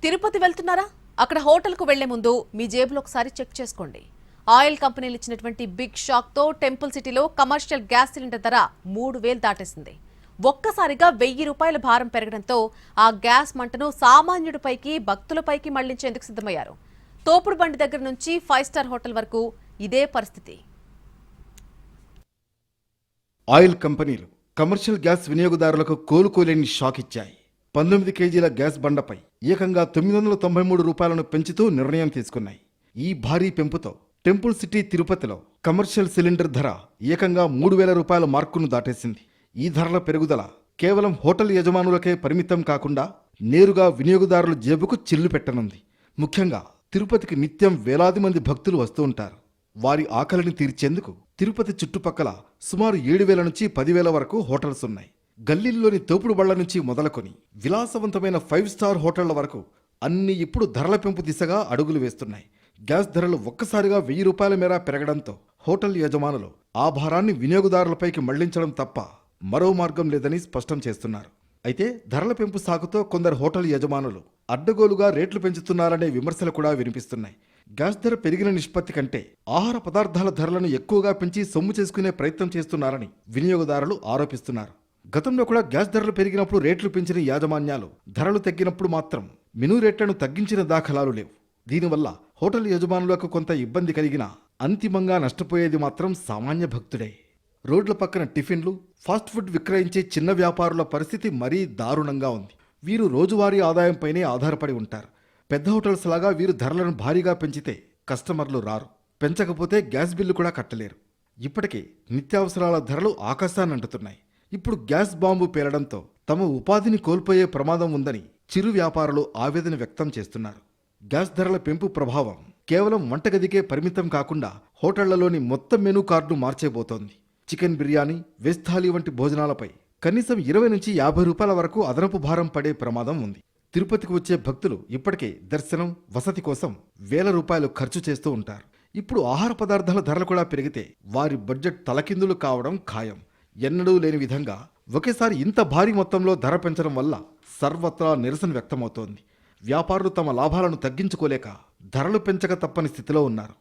తిరుపతి వెళ్తున్నారా? అక్కడ హోటల్కు వెళ్లే ముందు మీ జేబులో ఒకసారి చెక్ చేసుకోండి. ఆయిల్ కంపెనీలు ఇచ్చినటువంటి బిగ్ షాక్ తో టెంపుల్ సిటీలో కమర్షియల్ గ్యాస్ సిలిండర్ ధర 3000 దాటేసింది. ఒక్కసారిగా 1000 రూపాయల భారం పెరగడంతో ఆ గ్యాస్ మంటను సామాన్యుడిపైకి భక్తులపైకి మళ్లించేందుకు సిద్ధమయ్యారు. తోపుడు బండి దగ్గర నుంచి 5 స్టార్ హోటల్ వరకు ఇదే పరిస్థితి. ఆయిల్ కంపెనీలు కమర్షియల్ గ్యాస్ వినియోగదారులకు కోలుకోలేని షాక్ ఇచ్చాయి. 19 కేజీల గ్యాస్ బండపై ఏకంగా 993 రూపాయలను పెంచుతూ నిర్ణయం తీసుకున్నాయి. ఈ భారీ పెంపుతో టెంపుల్ సిటీ తిరుపతిలో కమర్షియల్ సిలిండర్ ధర ఏకంగా 3000 రూపాయల మార్కును దాటేసింది. ఈ ధరల పెరుగుదల కేవలం హోటల్ యజమానులకే పరిమితం కాకుండా నేరుగా వినియోగదారుల జేబుకు చిల్లు పెట్టనుంది. ముఖ్యంగా తిరుపతికి నిత్యం వేలాది మంది భక్తులు వస్తూ ఉంటారు. వారి ఆకలిని తీర్చేందుకు తిరుపతి చుట్టుపక్కల సుమారు 7000 నుంచి 10,000 వరకు హోటల్స్ ఉన్నాయి. గల్లీల్లోని తోపుడు బళ్ల నుంచి మొదలుకొని విలాసవంతమైన 5 స్టార్ హోటళ్ల వరకు అన్ని ఇప్పుడు ధరల పెంపు దిశగా అడుగులు వేస్తున్నాయి. గ్యాస్ ధరలు ఒక్కసారిగా 1000 రూపాయల మేర పెరగడంతో హోటల్ యజమానులు ఆ భారాన్ని వినియోగదారులపైకి మళ్లించడం తప్ప మరో మార్గం లేదని స్పష్టం చేస్తున్నారు. అయితే ధరల పెంపు సాకుతో కొందరు హోటల్ యజమానులు అడ్డగోలుగా రేట్లు పెంచుతున్నారనే విమర్శలు కూడా వినిపిస్తున్నాయి. గ్యాస్ ధర పెరిగిన నిష్పత్తి కంటే ఆహార పదార్థాల ధరలను ఎక్కువగా పెంచి సొమ్ము చేసుకునే ప్రయత్నం చేస్తున్నారని వినియోగదారులు ఆరోపిస్తున్నారు. గతంలో కూడా గ్యాస్ ధరలు పెరిగినప్పుడు రేట్లు పెంచిన యాజమాన్యాలు ధరలు తగ్గినప్పుడు మాత్రం మెనూ రేట్లను తగ్గించిన దాఖలాలు లేవు. దీనివల్ల హోటల్ యజమానులకు కొంత ఇబ్బంది కలిగినా అంతిమంగా నష్టపోయేది మాత్రం సామాన్య భక్తుడే. రోడ్ల పక్కన టిఫిన్లు, ఫాస్ట్ ఫుడ్ విక్రయించే చిన్న వ్యాపారుల పరిస్థితి మరీ దారుణంగా ఉంది. వీరు రోజువారీ ఆదాయంపైనే ఆధారపడి ఉంటారు. పెద్ద హోటల్స్ లాగా వీరు ధరలను భారీగా పెంచితే కస్టమర్లు రారు, పెంచకపోతే గ్యాస్ బిల్లు కూడా కట్టలేరు. ఇప్పటికే నిత్యావసరాల ధరలు ఆకాశాన్నంటుతున్నాయి. ఇప్పుడు గ్యాస్ బాంబు పేలడంతో తమ ఉపాధిని కోల్పోయే ప్రమాదం ఉందని చిరు వ్యాపారులు ఆవేదన వ్యక్తం చేస్తున్నారు. గ్యాస్ ధరల పెంపు ప్రభావం కేవలం వంటగదికే పరిమితం కాకుండా హోటళ్లలోని మొత్తం మెనూ కార్డును మార్చేబోతోంది. చికెన్ బిర్యానీ, వెజ్ థాలీ వంటి భోజనాలపై కనీసం 20 నుంచి 50 రూపాయల వరకు అదనపు భారం పడే ప్రమాదం ఉంది. తిరుపతికి వచ్చే భక్తులు ఇప్పటికే దర్శనం, వసతి కోసం వేల రూపాయలు ఖర్చు చేస్తూ ఉంటారు. ఇప్పుడు ఆహార పదార్థాల ధరలు కూడా పెరిగితే వారి బడ్జెట్ తలకిందులు కావడం ఖాయం. ఎన్నడూ లేని విధంగా ఒకేసారి ఇంత భారీ మొత్తంలో ధర పెంచడం వల్ల సర్వత్రా నిరసన వ్యక్తమవుతోంది. వ్యాపారులు తమ లాభాలను తగ్గించుకోలేక ధరలు పెంచక తప్పని స్థితిలో ఉన్నారు.